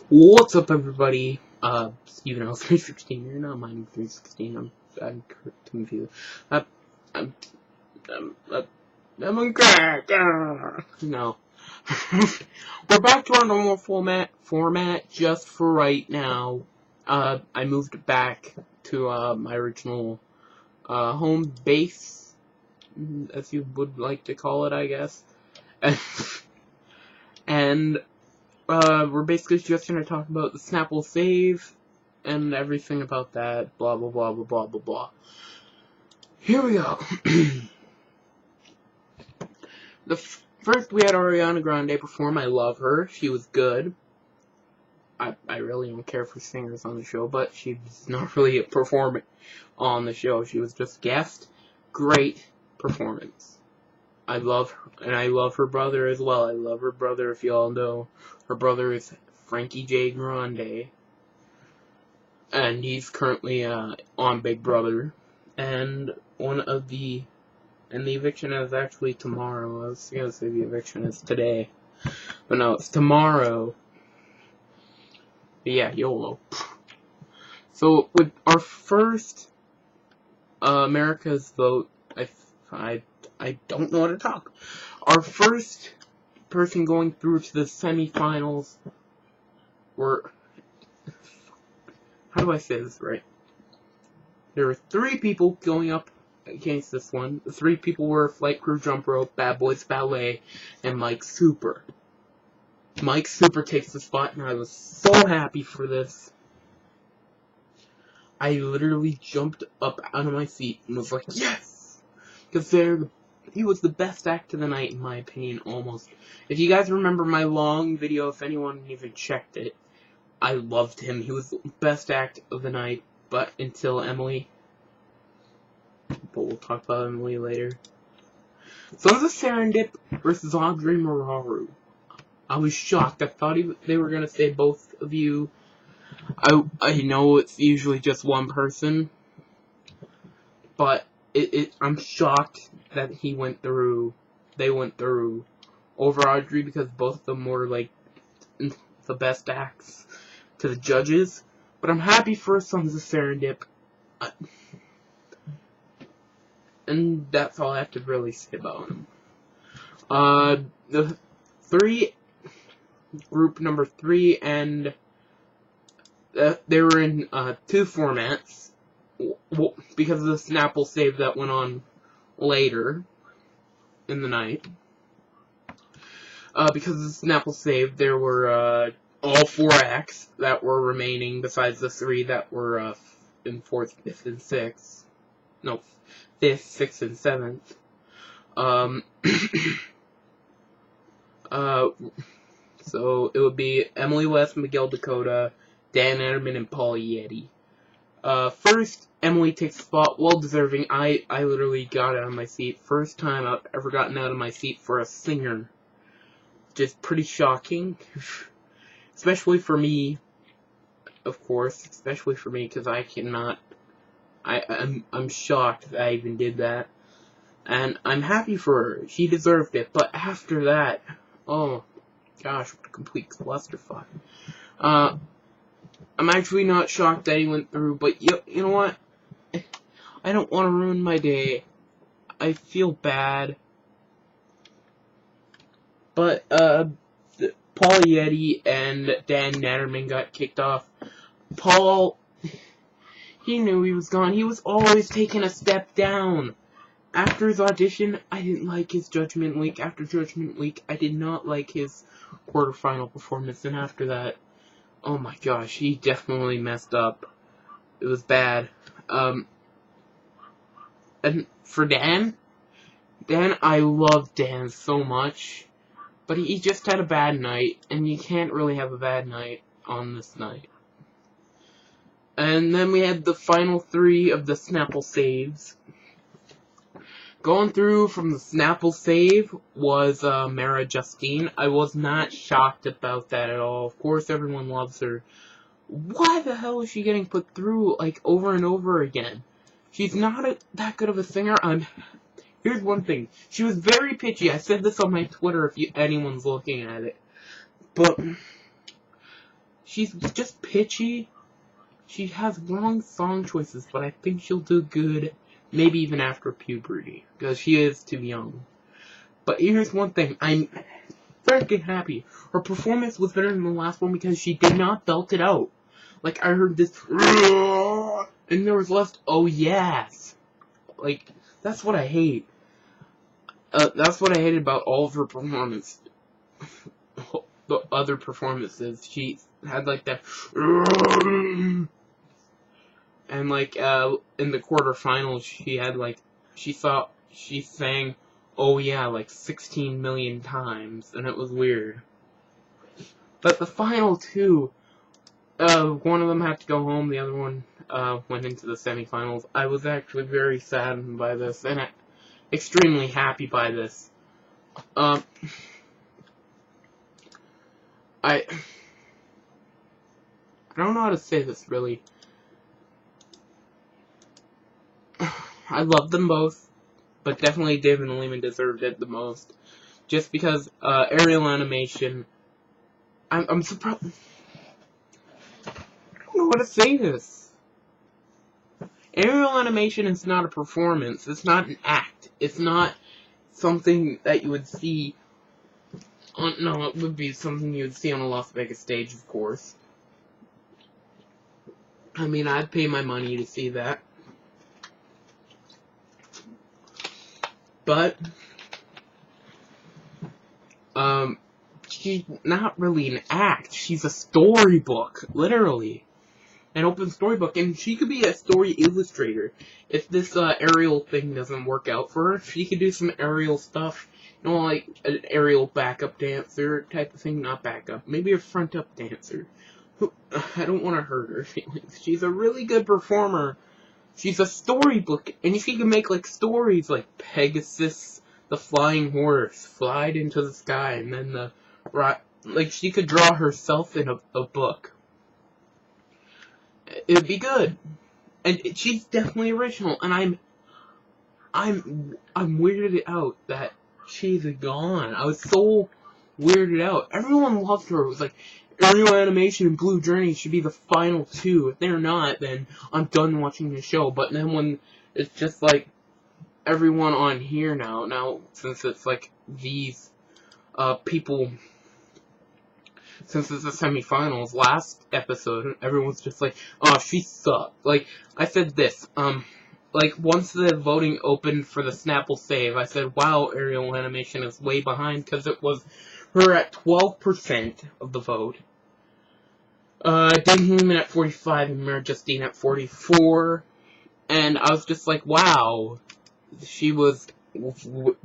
What's up, everybody? Steven L316 here, not Mining 316. I'm confused. I'm on crack. No. We're back to our normal format just for right now. I moved back to my original home base, as you would like to call it, I guess. And we're basically just going to talk about the Snapple save and everything about that, blah, blah, blah, blah, blah, blah, blah. Here we go. First, we had Ariana Grande perform. I love her. She was good. I really don't care for singers on the show, but she's not really performing on the show. She was just guest. Great performance. I love her, and I love her brother as well. I love her brother, if you all know. Her brother is Frankie J. Grande, and he's currently on Big Brother. And the eviction is actually tomorrow. I was gonna say the eviction is today, but no, it's tomorrow. But yeah, YOLO. So with our first America's vote, I don't know how to talk. Our first person going through to the semifinals were... How do I say this right? There were 3 people going up against this one. The 3 people were Flight Crew, Jump Rope, Bad Boys Ballet, and Mike Super. Mike Super takes the spot, and I was so happy for this. I literally jumped up out of my seat and was like, yes! Because he was the best act of the night, in my opinion, almost. If you guys remember my long video, if anyone even checked it, I loved him. He was the best act of the night, but until Emily. But we'll talk about Emily later. Sons of Serendip versus Audrey Muraru. I was shocked. I thought they were going to say both of you. I know it's usually just one person, but I'm shocked that they went through over Audrey, because both of them were like the best acts to the judges. But I'm happy for Sons of Serendip, and that's all I have to really say about them. The group number 3, and they were in 2 formats, because of the Snapple save that went on later in the night. Because of the Snapple save, there were all 4 acts that were remaining, besides the 3 that were in 4th, 5th, and 6th. No, 5th, 6th, and 7th. So it would be Emily West, Miguel Dakota, Dan Ederman, and Paul Yeti. First, Emily takes the spot, well deserving. I literally got out of my seat. First time I've ever gotten out of my seat for a singer. Just pretty shocking. Especially for me, of course. Especially for me, because I cannot... I'm shocked that I even did that. And I'm happy for her. She deserved it. But after that, oh gosh, what a complete clusterfuck. I'm actually not shocked that he went through, but you know what? I don't want to ruin my day. I feel bad. But, Paul Yeti and Dan Natterman got kicked off. Paul, he knew he was gone. He was always taking a step down. After his audition, I didn't like his Judgment Week. After Judgment Week, I did not like his quarterfinal performance. And after that, oh my gosh, he definitely messed up. It was bad. And for Dan, I love Dan so much. But he just had a bad night, and you can't really have a bad night on this night. And then we had the final 3 of the Snapple saves. Going through from the Snapple save was Mara Justine. I was not shocked about that at all. Of course, everyone loves her. Why the hell is she getting put through, like, over and over again? She's not that good of a singer. Here's one thing. She was very pitchy. I said this on my Twitter if anyone's looking at it. But She's just pitchy. She has wrong song choices, but I think she'll do good, maybe even after puberty, because she is too young. But here's one thing, I'm freaking happy. Her performance was better than the last one because she did not belt it out. Like, I heard this, and there was less, oh yes. Like, that's what I hate. That's what I hated about all of her performance. The other performances, she had like that, and like in the quarterfinals, she had like she sang, "Oh yeah," like 16 million times, and it was weird. But the final two, one of them had to go home, the other one went into the semifinals. I was actually very saddened by this, and extremely happy by this. I don't know how to say this, really. I love them both, but definitely David and Lehman deserved it the most. Just because aerial animation, I'm surprised. I don't know how to say this. Aerial animation is not a performance. It's not an act. It's not something that you would see on, no, it would be something you would see on a Las Vegas stage, of course. I mean, I'd pay my money to see that. But, she's not really an act. She's a storybook, literally. An open storybook, and she could be a story illustrator. If this aerial thing doesn't work out for her, she could do some aerial stuff. You know, like an aerial backup dancer type of thing. Not backup, maybe a front up dancer. I don't want to hurt her feelings. She's a really good performer. She's a storybook, and she can make like stories like Pegasus, the flying horse, flied into the sky, and then like she could draw herself in a book. It'd be good, and she's definitely original. And I'm weirded out that she's gone. I was so weirded out. Everyone loved her. It was like aerial animation and Blue Journey should be the final two. If they're not, then I'm done watching the show. But then when it's just like everyone on here now since it's like these people. Since it's the semifinals, last episode, everyone's just like, oh, she sucked. Like, I said this, like, once the voting opened for the Snapple save, I said, wow, aerial animation is way behind, because it was her at 12% of the vote. David Lehman at 45, and Mara Justine at 44, and I was just like, wow, she was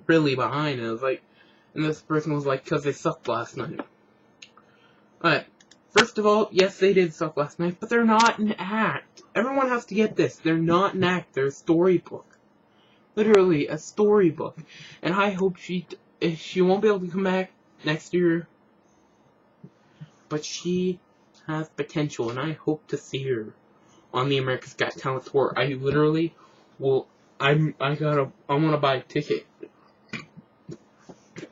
really behind, and I was like, and this person was like, because they sucked last night. Alright, first of all, yes, they did suck last night, but they're not an act. Everyone has to get this. They're not an act. They're a storybook. Literally, a storybook. And I hope she won't be able to come back next year, but she has potential, and I hope to see her on the America's Got Talent tour. I literally will. I want to buy a ticket.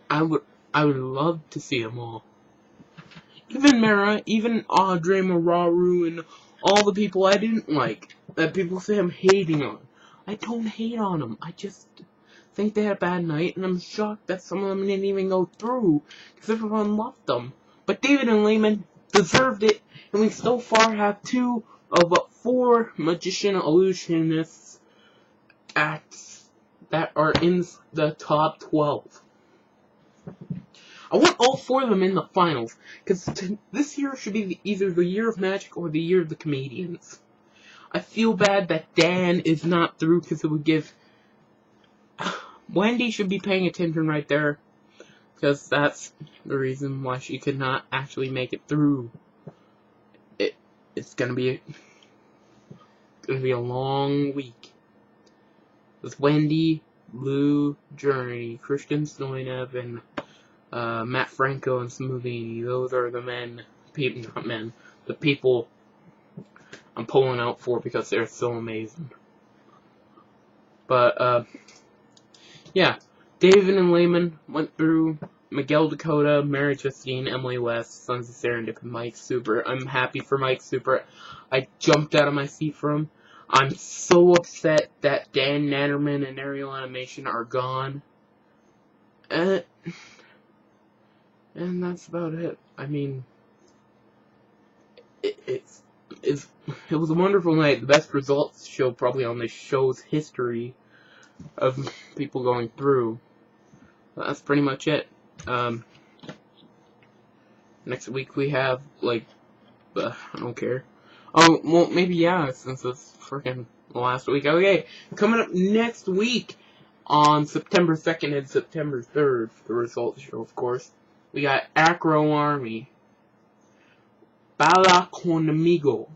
I would love to see them all. Even Mara, even Audrey Mararu, and all the people I didn't like, that people say I'm hating on. I don't hate on them. I just think they had a bad night, and I'm shocked that some of them didn't even go through, because everyone loved them. But David and Lehman deserved it, and we so far have 2 of 4 magician illusionists acts that are in the top 12. I want all 4 of them in the finals, because this year should be either the year of magic or the year of the comedians. I feel bad that Dan is not through, because it would give... Wendy should be paying attention right there, because that's the reason why she could not actually make it through. It's gonna be a long week. With Wendy, Lou, Journey, Christian Stoinev, and Matt Franco and Smoothini. Those are the the people I'm pulling out for because they're so amazing. But, yeah, David and Lehman went through. Miguel Dakota, Mary Justine, Emily West, Sons of Serendip, and Mike Super. I'm happy for Mike Super. I jumped out of my seat for him. I'm so upset that Dan Natterman and Ariel Animation are gone. And that's about it. I mean, it was a wonderful night. The best results show probably on this show's history of people going through. That's pretty much it. Next week we have, like, I don't care. Oh, well, maybe, yeah, since it's freaking the last week. Okay, coming up next week on September 2nd and September 3rd, the results show, of course, we got Acro Army, Bala Con Amigo,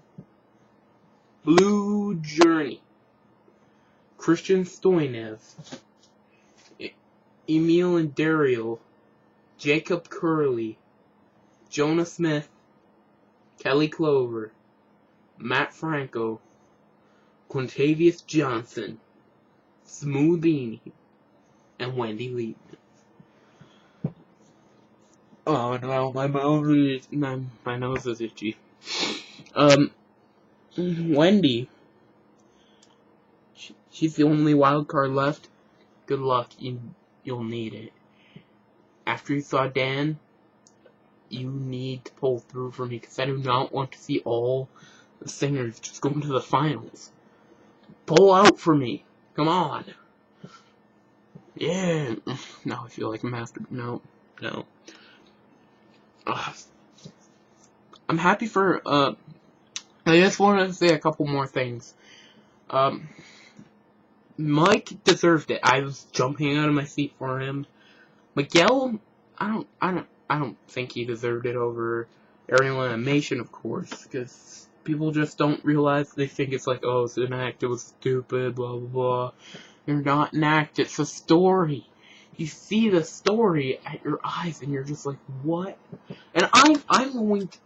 Blue Journey, Christian Stoinev, Emil and Daryl, Jacob Curley, Jonah Smith, Kelly Clover, Matt Franco, Quintavious Johnson, Smoothini, and Wendy Liebman. Oh no, my nose is itchy. Wendy, she's the only wild card left. Good luck, you'll need it. After you saw Dan, you need to pull through for me, because I do not want to see all the singers just going to the finals. Pull out for me. Come on. Yeah. Now I feel like a master. No. I'm happy for, I just wanted to say a couple more things. Mike deserved it. I was jumping out of my seat for him. Miguel, I don't think he deserved it over Ariel Animation, of course, because people just don't realize. They think it's like, oh, it's an act, it was stupid, blah, blah, blah. You're not an act, it's a story. You see the story at your eyes, and you're just like, what? And I'm going to...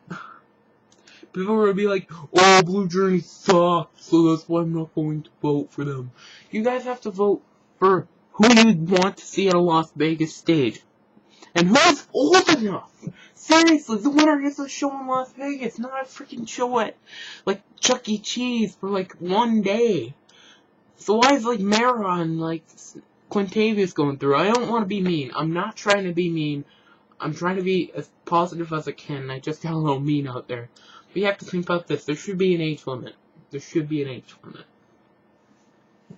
People are going to be like, oh, Blue Journey sucks, so that's why I'm not going to vote for them. You guys have to vote for who you want to see at a Las Vegas stage. And who's old enough? Seriously, the winner gets a show in Las Vegas, not a freaking show at, like, Chuck E. Cheese for, like, one day. So why is, like, Mara and, like, Quintavious going through? I don't want to be mean. I'm not trying to be mean. I'm trying to be as positive as I can, and I just got a little mean out there. But you have to think about this. There should be an age limit. There should be an age limit.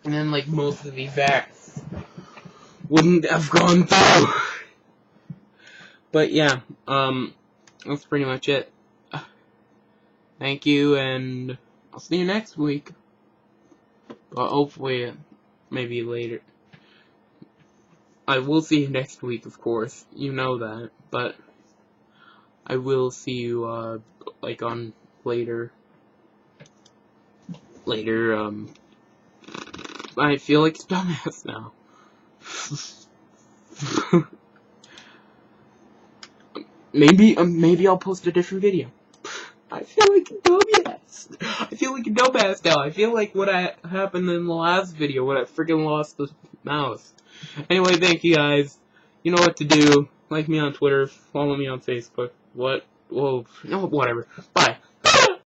And then, like, most of these acts wouldn't have gone through. But yeah, that's pretty much it. Thank you, and I'll see you next week. But hopefully, maybe later. I will see you next week, of course. You know that. But I will see you, like, on later. I feel like a dumbass now. Maybe I'll post a different video. I feel like a dumbass. I feel like a dumbass now. I feel like what happened in the last video when I freaking lost the mouse. Anyway, thank you guys. You know what to do. Like me on Twitter. Follow me on Facebook. What? Whoa. No, whatever. Bye.